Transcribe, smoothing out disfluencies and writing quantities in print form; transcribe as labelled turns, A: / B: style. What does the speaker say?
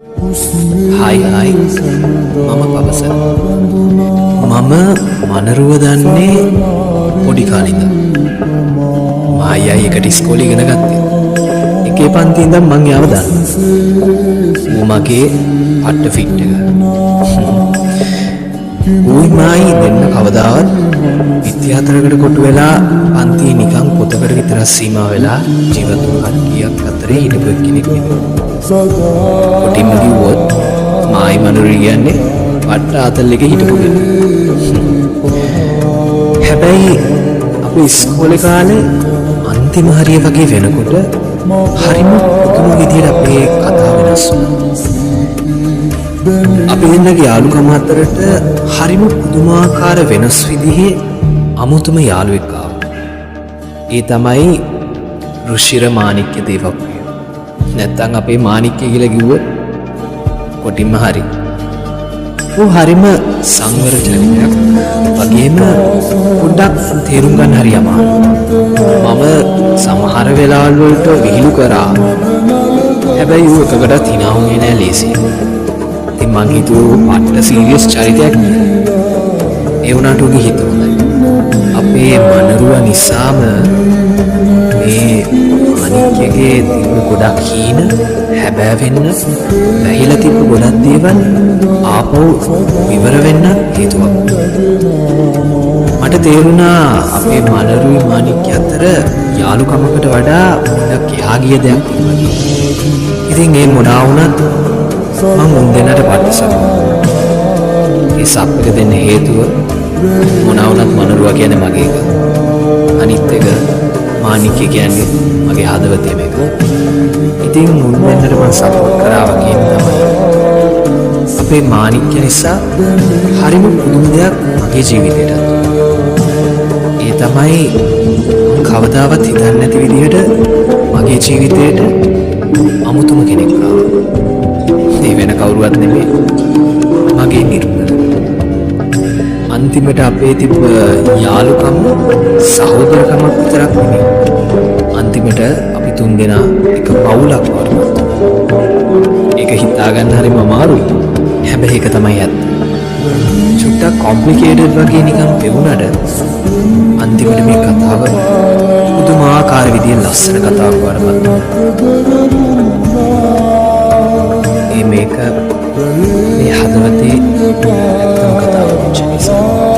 A: හයි මම පවසන මම මනරුව දන්නේ පොඩි කාලේ ඉඳන් මායයි එකට ඉස්කෝලේ ඉගෙන ගත්තේ එකේ පන්තියේ ඉඳන් මං යාව දන්නවා ඌ මගේ පට්ට ෆිට් එක ඌයි මායි දෙන්න කවදාවත් විද්‍යාතරකට කොටු වෙලා පන්තියේ නිකන් පොතකට විතර සීමා වෙලා ජීවත් වුණු කට්ටියක් අතරේ හිටපු කෙනෙක් නෙමෙයි කොටින්ම කිව්වොත් මායි මනුරි කියන්නේ පට්ට ආතල් එකේ හිටපු කෙනෙක් හැබැයි අපි ඉස්කෝලේ කාලේ අන්තිම හරිය වගේ වෙනකොට හරිම පුදුම විදිහට අපේ කතාව වෙනස් වුණා අපි දෙන්නගේ යාළුකම අතරට හරිම පුදුමාකාර වෙනස් විදිහේ අමුතුම යාළුවෙක් ආවා. ඒ තමයි රුෂිර මාණික්‍ය දේවප්‍රිය. නැත්තම් අපේ මාණික්‍ය කියලා කිව්වොත් කොටින්ම හරි. ඌ හරිම සංවර චරිතයක්. වගේම පොඩ්ඩක් තේරුම් ගන්න හරි අමාරුයි. මම සමහර වෙලාවල් වලට විහිළු කරා. හැබැයි ඌ එකකටත් hina වුණේ නෑ ලේසියෙන්. ඉතින් මං හිතුවා පට්ට සීරියස් චරිතයක් කියලා. ඒ වුණාට ඌගේ හිත හොඳයි. අපේ මනරුව නිසාම මේ අනික්‍යගේ තිබ්බ ගොඩක් හීන හැබෑ වෙන්න වැහිලා තිබ්බ ගොඩක් දේවල් ආපහු විවර වෙන්න හේතුවක්. මට තේරුණා අපේ මනරුයි මාණික්‍ය අතර යාළුකමකට වඩා පොඩක් එහා ගිය දෙයක් තිබුණා. ඉතින් ඒ මොනවා වුණත් මම උන් දෙන්නට පටසක්. ඒ සප් එක දෙන්න හේතුව මොනවා වුණත් මනරුවා කියන්නේ මගේ එක. අනිත් එක මාණික්‍ය කියන්නේ මගේ හදවතේම එක. ඉතින් මුන් දෙන්නට මම සපෝට් කරා වගේ තමයි. අපේ මාණික්‍ය නිසා හරිම පුදුම දෙයක් මගේ ජීවිතේට. ඒ තමයි කවදාවත් හිතන්නේ නැති විදිහට මගේ ජීවිතේට අමුතුම කෙනෙක් ආවා. ඒ වෙන කවුරුවත් නෙමෙයි මගේ නිර්මල. අන්තිමට අපේ තිබ්බ යාළුකම සහෝදරකමක් විතරක් නෙමෙයි. අන්තිමට අපි තුන් දෙනා එක පවුලක් වුණා. ඒක හිතාගන්න හරිම අමාරුයි. හැබැයි ඒක තමයි ඇත්ත. චුට්ටක් කොම්ප්ලිකේටඩ් වගේ නිකන් පෙවුනට අන්තිමට මේ කතාව පුදුමාකාර විදිහට ලස්සන කතාවක් වඩපත්. මේක මේ හදවතේ ඇත්තම කතාවක් වෙච්ච නිසා